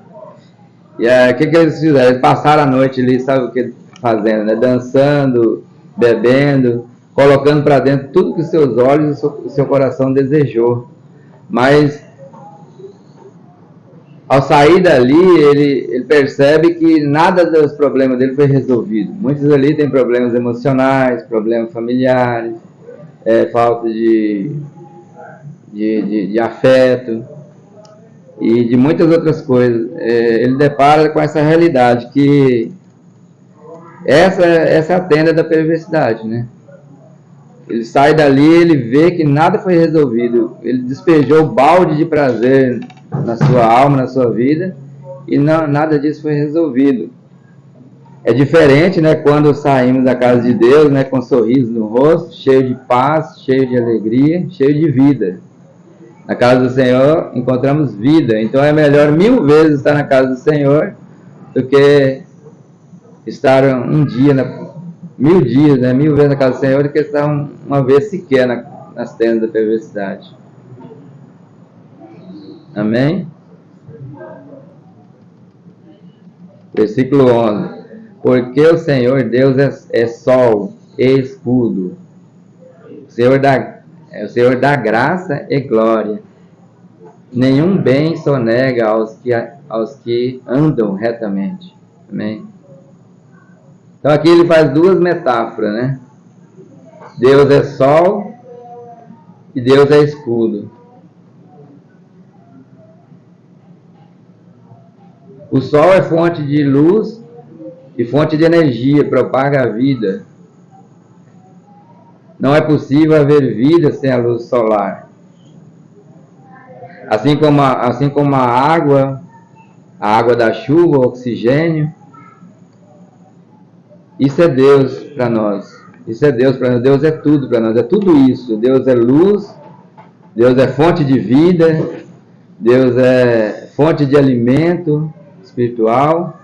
E o que eles fizeram? Eles passaram a noite ali, sabe o que fazendo, né? Dançando, bebendo, colocando para dentro tudo que os seus olhos e o seu coração desejou. Mas, ao sair dali, ele percebe que nada dos problemas dele foi resolvido. Muitos ali têm problemas emocionais, problemas familiares, falta de afeto e de muitas outras coisas. Ele depara com essa realidade que essa é a tenda da perversidade, né? Ele sai dali, ele vê que nada foi resolvido. Ele despejou o balde de prazer na sua alma, na sua vida, e nada disso foi resolvido. É diferente, né, quando saímos da casa de Deus, né, com um sorriso no rosto, cheio de paz, cheio de alegria, cheio de vida. Na casa do Senhor encontramos vida. Então é melhor 1000 vezes estar na casa do Senhor do que estar um dia 1000 dias, né? 1000 vezes na casa do Senhor, do que estar uma vez sequer nas tendas da perversidade. Amém? Versículo 11. Porque o Senhor Deus é sol e escudo. O Senhor dá graça e glória. Nenhum bem sonega aos que andam retamente. Amém? Então aqui ele faz duas metáforas, né? Deus é sol e Deus é escudo. O sol é fonte de luz e fonte de energia, propaga a vida. Não é possível haver vida sem a luz solar. Assim como a água da chuva, o oxigênio, isso é Deus para nós. Isso é Deus para nós. Deus é tudo para nós. É tudo isso. Deus é luz. Deus é fonte de vida. Deus é fonte de alimento espiritual.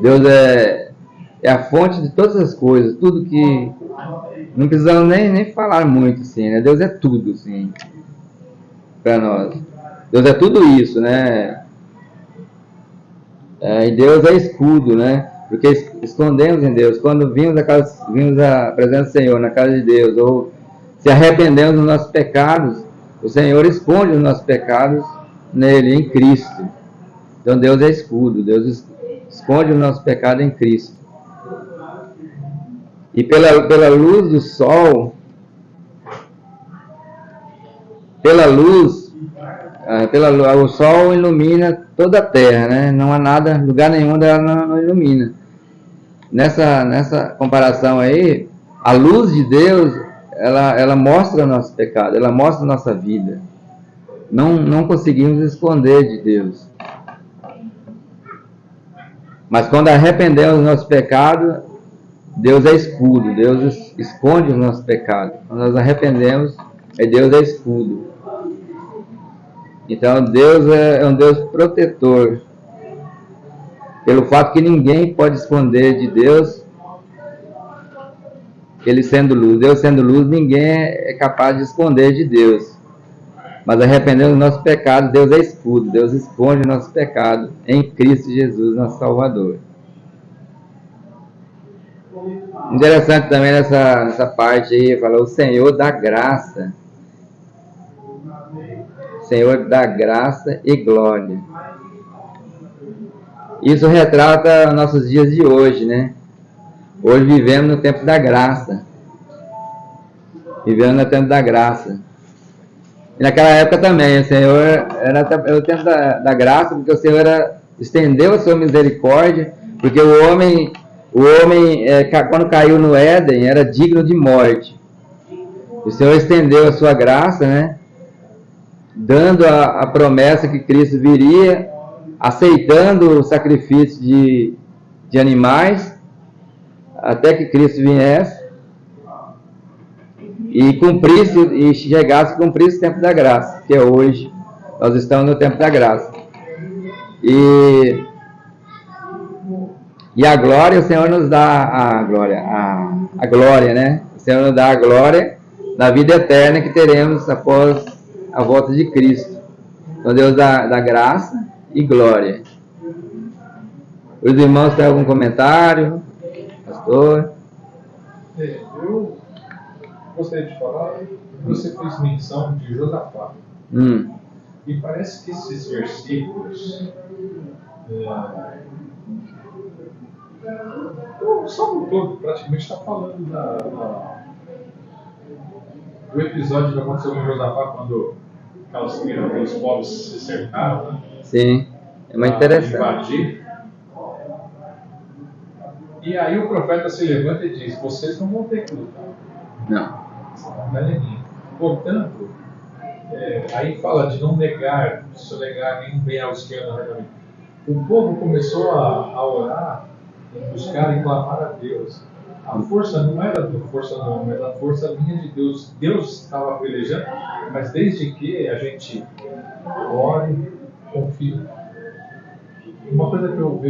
Deus é a fonte de todas as coisas. Tudo que... Não precisamos nem falar muito, assim, né? Deus é tudo, assim, para nós. Deus é tudo isso, né? E Deus é escudo, né? Porque escondemos em Deus. Quando vimos a presença do Senhor na casa de Deus, ou se arrependemos dos nossos pecados, o Senhor esconde os nossos pecados nele, em Cristo. Então Deus é escudo, Deus esconde os nossos pecados em Cristo. E pela luz do sol, o sol ilumina toda a terra, né? Não há nada, lugar nenhum dela não ilumina. Nessa comparação aí, a luz de Deus, ela mostra o nosso pecado, ela mostra a nossa vida. Não conseguimos esconder de Deus. Mas quando arrependemos do nosso pecado, Deus é escudo, Deus esconde os nossos pecados. Quando nós arrependemos, Deus é escudo. Então Deus é um Deus protetor. Pelo fato que ninguém pode esconder de Deus, Ele sendo luz. Deus sendo luz, ninguém é capaz de esconder de Deus. Mas arrependendo dos nossos pecados, Deus é escudo. Deus esconde o nosso pecado em Cristo Jesus, nosso Salvador. Interessante também nessa parte aí, fala o Senhor dá graça. Senhor dá graça e glória. Isso retrata nossos dias de hoje, né? Hoje vivemos no tempo da graça. Vivendo no tempo da graça. E naquela época também, o Senhor era o tempo da graça, porque o Senhor estendeu a sua misericórdia, porque o homem quando caiu no Éden, era digno de morte. O Senhor estendeu a sua graça, né? Dando a promessa que Cristo viria, aceitando o sacrifício de animais, até que Cristo viesse, e chegasse e cumprisse o tempo da graça, que é hoje. Nós estamos no tempo da graça. E a glória, o Senhor nos dá a glória, né? O Senhor nos dá a glória na vida eterna que teremos após a volta de Cristo. Então Deus dá graça e glória. Os irmãos têm algum comentário? Pastor? Eu gostaria de falar, você fez menção de Josafá. E parece que esses versículos, o Salmo todo praticamente está falando do episódio que aconteceu com Josafá quando aqueles povos se cercaram, né? Sim, é muito interessante. Invadir. E aí o profeta se levanta e diz: vocês não vão ter que lutar. Não. Portanto, aí fala de não negar, de sonegar nenhum bem aos que andam retamente. O povo começou a orar, buscar e clamar a Deus. A força não era da força não, mas a força vinha de Deus. Deus estava pelejando, mas desde que a gente ore, confie. Uma coisa que eu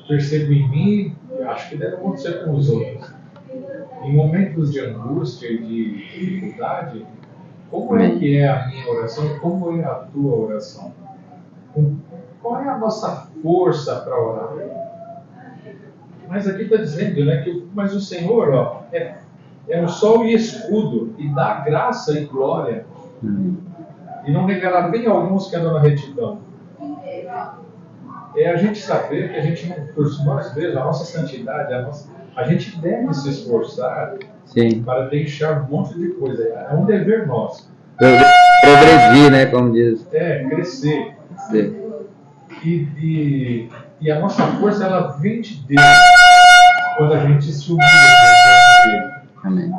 percebo em mim, acho que deve acontecer com os outros. Em momentos de angústia e de dificuldade, como é que é a minha oração e como é a tua oração? Qual é a nossa força para orar? Mas aqui está dizendo, né, mas o Senhor é o sol e escudo, e dá graça e glória, e não negará bem alguns que andam na retidão. É a gente saber que a gente não, por nós mesmos, a nossa santidade, a gente deve se esforçar. Sim. Para deixar um monte de coisa. É um dever nosso. Progredir, né, como diz. Crescer. Sim. E a nossa força, ela vem de Deus quando a gente se humilha diante dele. Amém.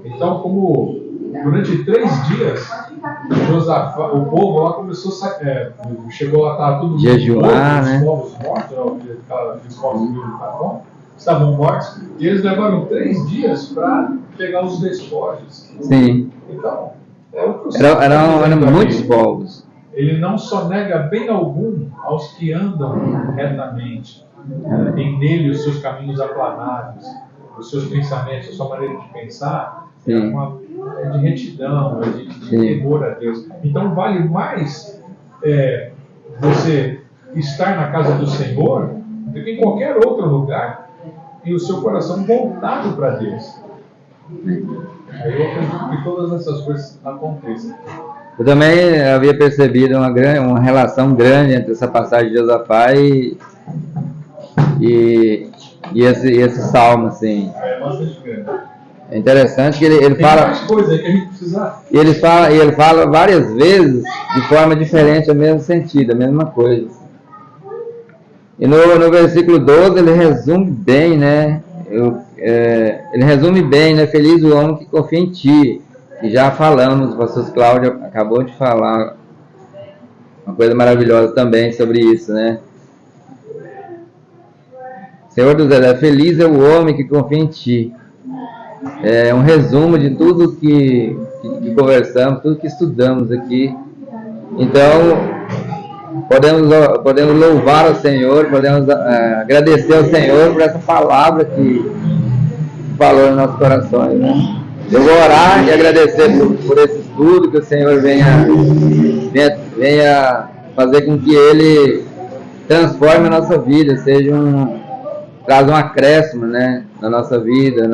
Então, como durante 3 dias, Josafá, o povo lá começou a chegou lá, estava tudo jejuar, né? Os povos mortos, os povos do Japão, estavam mortos, e eles levaram 3 dias para pegar os despojos. Sim. Então, é o que eram muitos povos. Ele não só nega bem algum aos que andam retamente, tem nele os seus caminhos aplanados, os seus pensamentos, a sua maneira de pensar, é de retidão, é de temor a Deus. Então vale mais você estar na casa do Senhor do que em qualquer outro lugar e o seu coração voltado para Deus. Aí eu acredito que todas essas coisas aconteçam. Eu também havia percebido uma relação grande entre essa passagem de Josafá e esse salmo, assim. É bastante grande. É interessante que ele tem fala. mais coisa aí que a gente precisa. E ele fala várias vezes de forma diferente, o mesmo sentido, a mesma coisa. E no versículo 12 ele resume bem, né? Ele resume bem, né? Feliz o homem que confia em ti. E já falamos, o pastor Cláudio acabou de falar uma coisa maravilhosa também sobre isso, né? Senhor dos Exércitos, feliz é o homem que confia em ti. É um resumo de tudo que conversamos, tudo que estudamos aqui. Então, podemos louvar ao Senhor, podemos agradecer ao Senhor por essa palavra que falou nos nossos corações, né? Eu vou orar e agradecer por esse estudo, que o Senhor venha fazer com que ele transforme a nossa vida, traz um acréscimo, né, na nossa vida,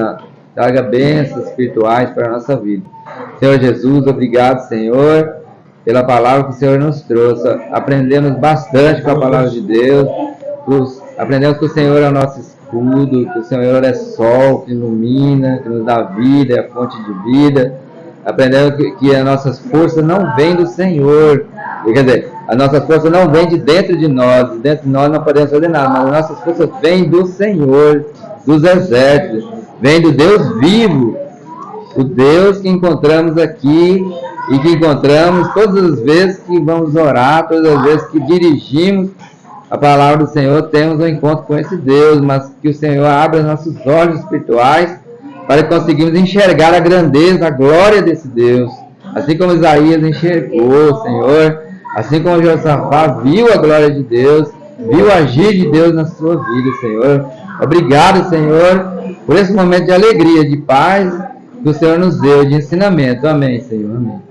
traga bênçãos espirituais para a nossa vida. Senhor Jesus, obrigado, Senhor, pela palavra que o Senhor nos trouxe. Aprendemos bastante com a palavra de Deus. Aprendemos que o Senhor é o nosso escudo, que o Senhor é sol que ilumina, que nos dá vida, é a fonte de vida. Aprendemos que as nossas forças não vêm do Senhor. Quer dizer, as nossas forças não vêm de dentro de nós. De dentro de nós não podemos fazer nada, mas as nossas forças vêm do Senhor, dos exércitos. Vêm do Deus vivo. O Deus que encontramos aqui e que encontramos todas as vezes que vamos orar, todas as vezes que dirigimos a palavra do Senhor, temos um encontro com esse Deus, mas que o Senhor abra nossos olhos espirituais para que conseguimos enxergar a grandeza, a glória desse Deus. Assim como Isaías enxergou, Senhor, assim como Josafá viu a glória de Deus, viu o agir de Deus na sua vida, Senhor. Obrigado, Senhor, por esse momento de alegria, de paz que o Senhor nos deu, de ensinamento. Amém, Senhor. Amém.